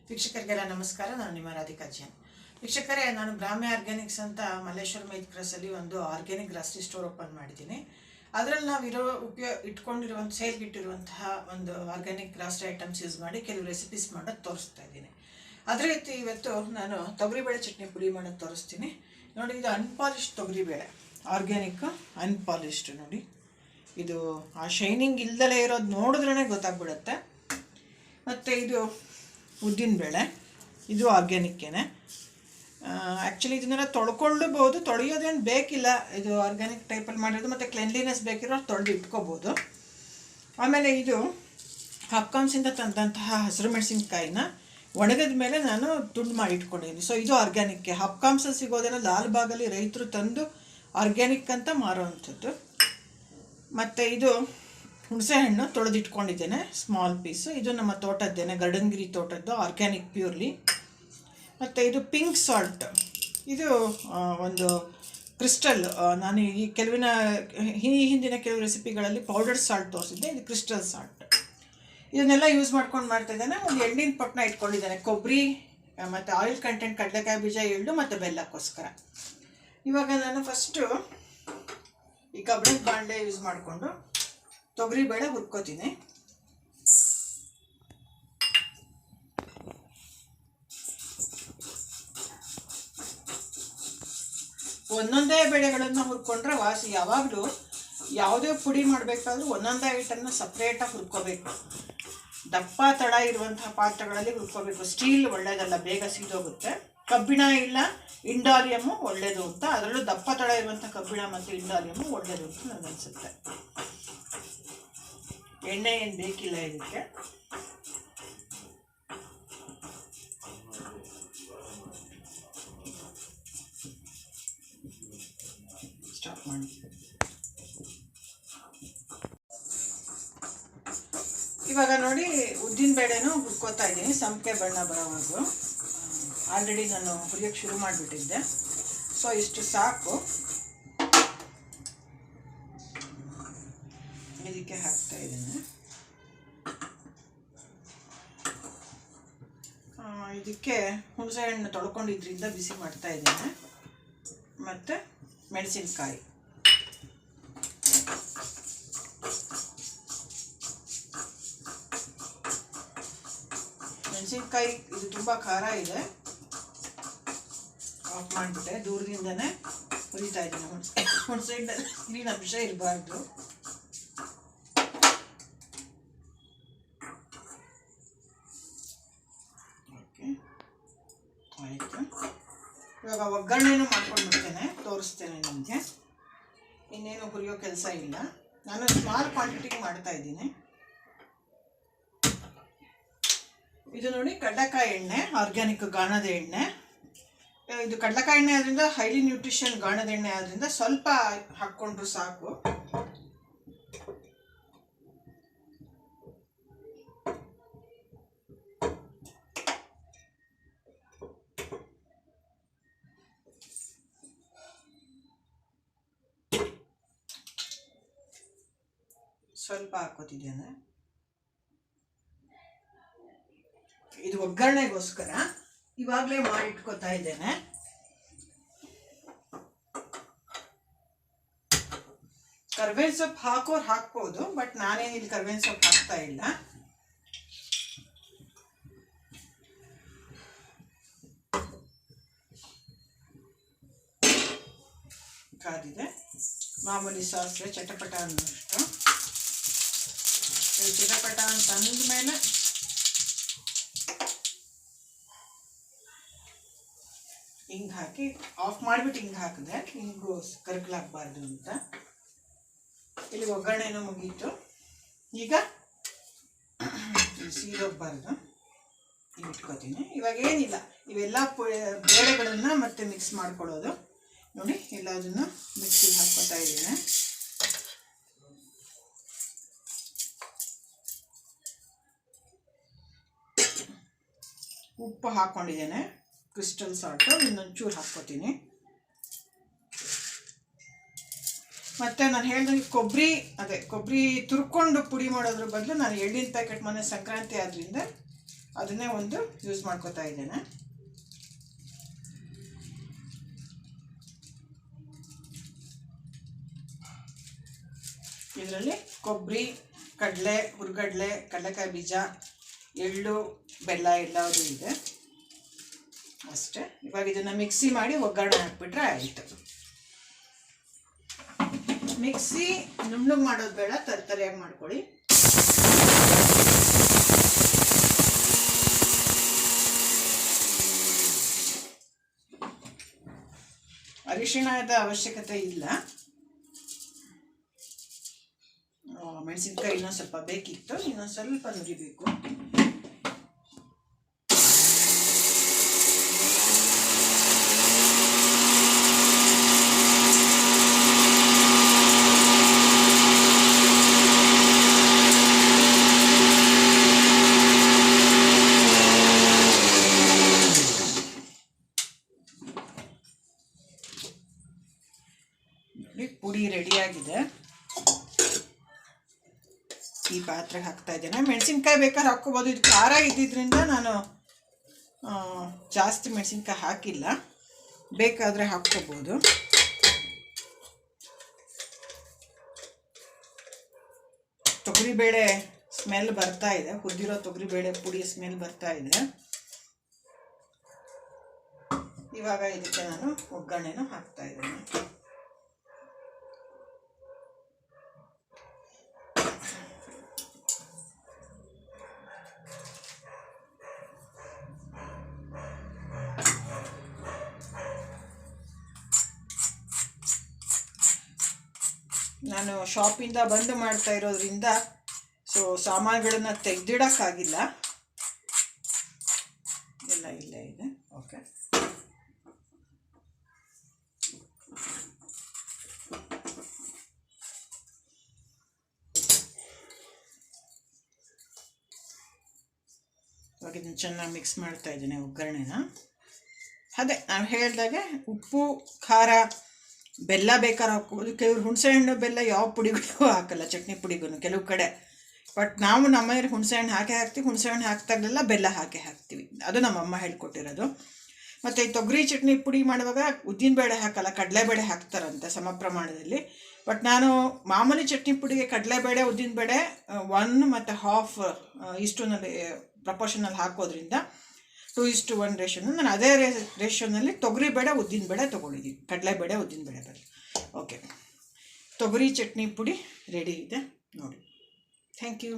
ವೀಕ್ಷಕರಿಗೆಲ್ಲ ನಮಸ್ಕಾರ. ನಾನು ನಿಮ್ಮ ರಾಧಿಕಾ ಜೈನ್. ವೀಕ್ಷಕರೇ, ನಾನು ಬ್ರಾಹ್ಮಿ ಆರ್ಗ್ಯಾನಿಕ್ಸ್ ಅಂತ ಮಲ್ಲೇಶ್ವರ ಮೈತ್ ಕ್ರಾಸಲ್ಲಿ ಒಂದು ಆರ್ಗ್ಯಾನಿಕ್ ಗ್ರಾಸರಿ ಸ್ಟೋರ್ ಓಪನ್ ಮಾಡಿದ್ದೀನಿ. ಅದರಲ್ಲಿ ನಾವು ಇಟ್ಕೊಂಡಿರುವಂಥ ಸೇಲ್ಗೆ ಇಟ್ಟಿರುವಂತಹ ಒಂದು ಆರ್ಗ್ಯಾನಿಕ್ ಗ್ರಾಸರಿ ಐಟಮ್ಸ್ ಯೂಸ್ ಮಾಡಿ ಕೆಲವು ರೆಸಿಪೀಸ್ ಮಾಡೋದು ತೋರಿಸ್ತಾ ಇದ್ದೀನಿ. ಅದೇ ರೀತಿ ಇವತ್ತು ನಾನು ತೊಗರಿಬೇಳೆ ಚಟ್ನಿ ಪುಡಿ ಮಾಡೋದು ತೋರಿಸ್ತೀನಿ. ನೋಡಿ, ಇದು ಅನ್ಪಾಲಿಶ್ಡ್ ತೊಗರಿಬೇಳೆ, ಆರ್ಗ್ಯಾನಿಕ್ ಅನ್ಪಾಲಿಶ್ಡ್. ನೋಡಿ, ಇದು ಆ ಶೈನಿಂಗ್ ಇಲ್ದಲೇ ಇರೋದು ನೋಡಿದ್ರೇ ಗೊತ್ತಾಗ್ಬಿಡುತ್ತೆ. ಮತ್ತು ಇದು ಉದ್ದಿನಬೇಳೆ, ಇದು ಆರ್ಗ್ಯಾನಿಕ್ಕೇನೆ. ಆ್ಯಕ್ಚುಲಿ ಇದನ್ನೆಲ್ಲ ತೊಳ್ಕೊಳ್ಳಬಹುದು, ತೊಳೆಯೋದೇನು ಬೇಕಿಲ್ಲ. ಇದು ಆರ್ಗ್ಯಾನಿಕ್ ಟೈಪಲ್ಲಿ ಮಾಡಿರೋದು, ಮತ್ತು ಕ್ಲೆನ್ಲಿನೆಸ್ ಬೇಕಿರೋ ತೊಳೆದು ಇಟ್ಕೋಬೋದು. ಆಮೇಲೆ ಇದು ಹಾಪ್ಕಾಮ್ಸಿಂದ ತಂದಂತಹ ಹಸಿರು ಮೆಣಸಿನ್ಕಾಯಿನ ಒಣಗಿದ ಮೇಲೆ ನಾನು ತುಂಡು ಮಾಡಿ ಇಟ್ಕೊಂಡಿದ್ದೀನಿ. ಸೊ ಇದು ಆರ್ಗ್ಯಾನಿಕ್ಕೆ. ಹಾಪ್ಕಾಮ್ಸಲ್ಲಿ ಸಿಗೋದೆಲ್ಲ ಲಾಲ್ಬಾಗಲ್ಲಿ ರೈತರು ತಂದು ಆರ್ಗ್ಯಾನಿಕ್ ಅಂತ ಮಾರೋವಂಥದ್ದು. ಮತ್ತು ಇದು ಹುಣಸೆಹಣ್ಣು ತೊಳೆದಿಟ್ಕೊಂಡಿದ್ದೇನೆ, ಸ್ಮಾಲ್ ಪೀಸು. ಇದು ನಮ್ಮ ತೋಟದ್ದೇನೆ, ಗರ್ಡನ್ಗಿರಿ ತೋಟದ್ದು, ಆರ್ಗ್ಯಾನಿಕ್ ಪ್ಯೂರ್ಲಿ. ಮತ್ತು ಇದು ಪಿಂಕ್ ಸಾಲ್ಟ್, ಇದು ಒಂದು ಕ್ರಿಸ್ಟಲ್. ನಾನು ಈ ಹಿಂದಿನ ಕೆಲವು ರೆಸಿಪಿಗಳಲ್ಲಿ ಪೌಡರ್ ಸಾಲ್ಟ್ ತೋರಿಸಿದ್ದೆ, ಇದು ಕ್ರಿಸ್ಟಲ್ ಸಾಲ್ಟ್. ಇದನ್ನೆಲ್ಲ ಯೂಸ್ ಮಾಡ್ಕೊಂಡು ಮಾಡ್ತಾಯಿದ್ದೇನೆ. ಒಂದು ಎಳ್ಳಿನ ಪೊಟ್ಟಣ ಇಟ್ಕೊಂಡಿದ್ದೇನೆ, ಕೊಬ್ಬರಿ ಮತ್ತು ಆಯಿಲ್ ಕಂಟೆಂಟ್, ಕಡಲೆಕಾಯಿ ಬೀಜ, ಎಳ್ಳು ಮತ್ತು ಬೆಲ್ಲಕ್ಕೋಸ್ಕರ. ಇವಾಗ ನಾನು ಫಸ್ಟು ಈ ಕಬ್ಬಿಣದ ಬಾಣಲೆ ಯೂಸ್ ಮಾಡಿಕೊಂಡು ತೊಗರಿಬೇಳೆ ಹುರ್ಕೋತೀನಿ. ಒಂದೊಂದೇ ಬೇಳೆಗಳನ್ನು ಹುರ್ಕೊಂಡ್ರೆ ವಾಸಿ. ಯಾವಾಗಲೂ ಯಾವುದೇ ಪುಡಿ ಮಾಡಬೇಕಾದ್ರೂ ಒಂದೊಂದೇ ಐಟಮ್ನ ಸಪ್ರೇಟಾಗಿ ಹುರ್ಕೋಬೇಕು. ದಪ್ಪ ತಳ ಇರುವಂತಹ ಪಾತ್ರೆಗಳಲ್ಲಿ ಹುರ್ಕೋಬೇಕು. ಸ್ಟೀಲ್ ಒಳ್ಳೆಯದಲ್ಲ, ಬೇಗ ಸೀದೋಗುತ್ತೆ. ಕಬ್ಬಿಣ ಇಲ್ಲ ಇಂಡಾಲಿಯಮ್ಮು ಒಳ್ಳೆಯದು ಅಂತ, ಅದರಲ್ಲೂ ದಪ್ಪ ತಳ ಇರುವಂಥ ಕಬ್ಬಿಣ ಮತ್ತು ಇಂಡಾಲಿಯಮ್ಮು ಒಳ್ಳೆಯದು ಅಂತ ನನಗನ್ಸುತ್ತೆ. ಎಣ್ಣೆ ಏನು ಬೇಕಿಲ್ಲ ಇದಕ್ಕೆ. ಸ್ಟಾಪ್ ಮಾಡಿ. ಇವಾಗ ನೋಡಿ, ಉದ್ದಿನ ಬೇಳೆನೂ ಹುರ್ಕೋತಾ ಇದ್ದೀನಿ ಸಂಪೆ ಬಣ್ಣ ಬರೋವರೆಗೂ. ಆಲ್ರೆಡಿ ನಾನು ಹುರಿಯೋಕ್ಕೆ ಶುರು ಮಾಡಿಬಿಟ್ಟಿದ್ದೆ. ಸೊ ಇಷ್ಟು ಸಾಕು. ಇದಕ್ಕೆ ಹಾಕ್ತಾ ಇದ್ದೇನೆ. ಇದಕ್ಕೆ ಹುಣಸೆ ಹಣ್ಣು ತೊಳ್ಕೊಂಡಿದ್ರಿಂದ ಬಿಸಿ ಮಾಡ್ತಾ ಇದ್ದೇನೆ. ಮತ್ತು ಮೆಣಸಿನ್ಕಾಯಿ, ಮೆಣಸಿನ್ಕಾಯಿ ಇದು ತುಂಬ ಖಾರ ಇದೆ. ಆಫ್ ಮಾಡಿಬಿಟ್ಟೆ, ದೂರದಿಂದನೇ ಹುರಿತಾ ಇದ್ದೀನಿ. ಹುಣಸೆ ಹಣ್ಣಲ್ಲಿ ನೀರಿನ ಅಂಶ ಇರಬಾರ್ದು. ಆಯಿತು. ಇವಾಗ ಒಗ್ಗರಣೆನೂ ಮಾಡ್ಕೊಂಡು ಬಿಡ್ತೇನೆ, ತೋರಿಸ್ತೇನೆ ನಿಮಗೆ. ಇನ್ನೇನು ಹುರಿಯೋ ಕೆಲಸ ಇಲ್ಲ. ನಾನು ಸ್ಮಾಲ್ ಕ್ವಾಂಟಿಟಿಗೆ ಮಾಡ್ತಾ ಇದ್ದೀನಿ. ಇದು ನೋಡಿ, ಕಡಲೆಕಾಯಿ ಎಣ್ಣೆ, ಆರ್ಗ್ಯಾನಿಕ್ ಗಾಣದ ಎಣ್ಣೆ. ಇದು ಕಡಲೆಕಾಯಿ ಎಣ್ಣೆ ಆದ್ದರಿಂದ ಹೈಲಿ ನ್ಯೂಟ್ರಿಷನ್ ಗಾಣದ ಎಣ್ಣೆ ಆದ್ದರಿಂದ ಸ್ವಲ್ಪ ಹಾಕ್ಕೊಂಡ್ರು ಸಾಕು. ಸ್ವಲ್ಪ ಹಾಕೋತಿದ್ದೇನೆ. ಇದು ಒಗ್ಗರಣೆಗೋಸ್ಕರ ಇವಾಗಲೇ ಮಾಡಿಟ್ಕೋತಾ ಇದ್ದೇನೆ. ಕರ್ಬೇವಿನ ಸೊಪ್ಪು ಹಾಕೋರು ಹಾಕ್ಬೋದು, ಬಟ್ ನಾನೇನು ಇಲ್ಲಿ ಕರ್ಬೇವಿನ ಸೊಪ್ಪು ಹಾಕ್ತಾ ಇಲ್ಲ. ಕಾದಿದೆ. ಮಾಮೂಲಿ ಸಾಸಿವೆ ಚಟಪಟ ಅನ್ನೋಷ್ಟು. ಚಟಪಟ ಅಂತ ಅಂದಮೇಲೆ ಹಿಂಗೆ ಹಾಕಿ ಆಫ್ ಮಾಡಿಬಿಟ್ಟು ಹಿಂಗೆ ಹಾಕಿದೆ, ಹಿಂಗೂ ಕರ್ಕಲಾಗಬಾರ್ದು ಅಂತ. ಇಲ್ಲಿ ಒಗ್ಗರಣೆನೂ ಮುಗೀತು. ಈಗ ಸೀದೋಗಬಾರ್ದು, ಹಿಂಗೆ ಇಟ್ಕೋತೀನಿ. ಇವಾಗ ಏನಿಲ್ಲ, ಇವೆಲ್ಲ ಬೇಳೆಗಳನ್ನು ಮತ್ತೆ ಮಿಕ್ಸ್ ಮಾಡ್ಕೊಳ್ಳೋದು. ನೋಡಿ, ಎಲ್ಲದನ್ನು ಮಿಕ್ಸಿಗೆ ಹಾಕ್ಕೊತಾ ಇದ್ದೀನಿ. ಉಪ್ಪು ಹಾಕ್ಕೊಂಡಿದ್ದೇನೆ, ಕ್ರಿಸ್ಟಲ್ ಸಾಲ್ಟು. ಇನ್ನೊಂಚೂರು ಹಾಕ್ಕೋತೀನಿ. ಮತ್ತು ನಾನು ಹೇಳಿದಂಗೆ ಕೊಬ್ಬರಿ ತುರ್ಕೊಂಡು ಪುಡಿ ಮಾಡೋದ್ರ ಬದಲು ನಾನು ಎಳ್ಳಿನ ಪ್ಯಾಕೆಟ್ ಮೊನ್ನೆ ಸಂಕ್ರಾಂತಿ ಆದ್ದರಿಂದ ಅದನ್ನೇ ಒಂದು ಯೂಸ್ ಮಾಡ್ಕೋತಾ ಇದ್ದೇನೆ. ಇದರಲ್ಲಿ ಕೊಬ್ಬರಿ, ಕಡಲೆ, ಹುರ್ಗಡ್ಲೆ, ಕಡಲೆಕಾಯಿ ಬೀಜ, ಎಳ್ಳು, ಬೆಲ್ಲ ಎಲ್ಲವೂ ಇದೆ ಅಷ್ಟೇ. ಇವಾಗ ಇದನ್ನು ಮಿಕ್ಸಿ ಮಾಡಿ ಒಗ್ಗರಣೆ ಹಾಕ್ಬಿಟ್ರೆ ಆಯಿತು. ಮಿಕ್ಸಿ ನುಣ್ಣಗೆ ಮಾಡೋದು ಬೇಡ, ತರಿಯಾಗಿ ಮಾಡ್ಕೊಳ್ಳಿ. ಅರಿಶಿಣದ ಅವಶ್ಯಕತೆ ಇಲ್ಲ. ಮೆಣಸಿನ್ಕಾಯಿ ಇನ್ನೊಂದು ಸ್ವಲ್ಪ ಬೇಕಿತ್ತು, ಇನ್ನೊಂದು ಸ್ವಲ್ಪ ನುರಿಬೇಕು. ಪುಡಿ ರೆಡಿಯಾಗಿದೆ. ಈ ಪಾತ್ರೆಗೆ ಹಾಕ್ತಾ ಇದ್ದೇನೆ. ಮೆಣಸಿನ್ಕಾಯಿ ಬೇಕಾದ್ರೆ ಹಾಕ್ಕೋಬೋದು. ಇದು ಖಾರ ಇದ್ದಿದ್ದರಿಂದ ನಾನು ಜಾಸ್ತಿ ಮೆಣಸಿನ್ಕಾಯಿ ಹಾಕಿಲ್ಲ, ಬೇಕಾದರೆ ಹಾಕ್ಕೋಬೋದು. ತೊಗರಿಬೇಳೆ ಸ್ಮೆಲ್ ಬರ್ತಾ ಇದೆ, ಹುರಿದಿರೋ ತೊಗರಿಬೇಳೆ ಪುಡಿ ಸ್ಮೆಲ್ ಬರ್ತಾ ಇದೆ. ಇವಾಗ ಇದಕ್ಕೆ ನಾನು ಒಗ್ಗರಣೆನೂ ಹಾಕ್ತಾ ಇದ್ದೇನೆ. ನಾನು ಶಾಪಿಂದ ಬಂದು ಮಾಡ್ತಾ ಇರೋದ್ರಿಂದ ಸಾಮಾನುಗಳನ್ನು ತೆಗೆದಿಡೋಕ್ಕಾಗಿಲ್ಲ. ಎಲ್ಲ ಇಲ್ಲೇ ಇದೆ. ಓಕೆ, ಇವಾಗ ಇದನ್ನು ಚೆನ್ನಾಗಿ ಮಿಕ್ಸ್ ಮಾಡ್ತಾ ಇದ್ದೇನೆ ಒಗ್ಗರಣೆನ. ಅದೇ ನಾವು ಹೇಳಿದಾಗೆ ಉಪ್ಪು, ಖಾರ, ಬೆಲ್ಲ ಬೇಕಾದ್ರೆ ಹಾಕ್ಬೋದು. ಕೆಲವರು ಹುಣಸೆಹಣ್ಣು ಬೆಲ್ಲ ಯಾವ ಪುಡಿಗಳಿಗೂ ಹಾಕಲ್ಲ, ಚಟ್ನಿ ಪುಡಿಗೂ ಕೆಲವು ಕಡೆ. ಬಟ್ ನಾವು ನಮ್ಮನೇಲಿ ಹುಣಸೆಹಣ್ಣು ಹಾಕ್ತೀವಿ. ಹುಣಸೆಹಣ್ಣು ಹಾಕ್ದಾಗಲೆಲ್ಲ ಬೆಲ್ಲ ಹಾಕ್ತೀವಿ. ಅದು ನಮ್ಮಮ್ಮ ಹೇಳ್ಕೊಟ್ಟಿರೋದು. ಮತ್ತು ಈ ತೊಗರಿ ಚಟ್ನಿ ಪುಡಿ ಮಾಡುವಾಗ ಉದ್ದಿನಬೇಳೆ ಹಾಕಲ್ಲ, ಕಡಲೆಬೇಳೆ ಹಾಕ್ತಾರಂತೆ ಸಮ ಪ್ರಮಾಣದಲ್ಲಿ. ಬಟ್ ನಾನು ಮಾಮೂಲಿ ಚಟ್ನಿ ಪುಡಿಗೆ ಕಡಲೆಬೇಳೆ, ಉದ್ದಿನಬೇಳೆ 1 ಮತ್ತು 1/2 ಇಷ್ಟುನಲ್ಲಿ ಪ್ರಪೋರ್ಷನಲ್ಲಿ ಹಾಕೋದ್ರಿಂದ 2:1 ರೇಷನ್ನು. ನಾನು ಅದೇ ರೇಷನ್ನಲ್ಲಿ ತೊಗರಿಬೇಳೆ, ಉದ್ದಿನಬೇಳೆ ತೊಗೊಂಡಿದ್ದೀನಿ, ಕಡಲೆಬೇಳೆ, ಉದ್ದಿನಬೇಳೆ ಬರಲಿ. ಓಕೆ, ತೊಗರಿ ಚಟ್ನಿ ಪುಡಿ ರೆಡಿ ಇದೆ ನೋಡಿ. Thank you.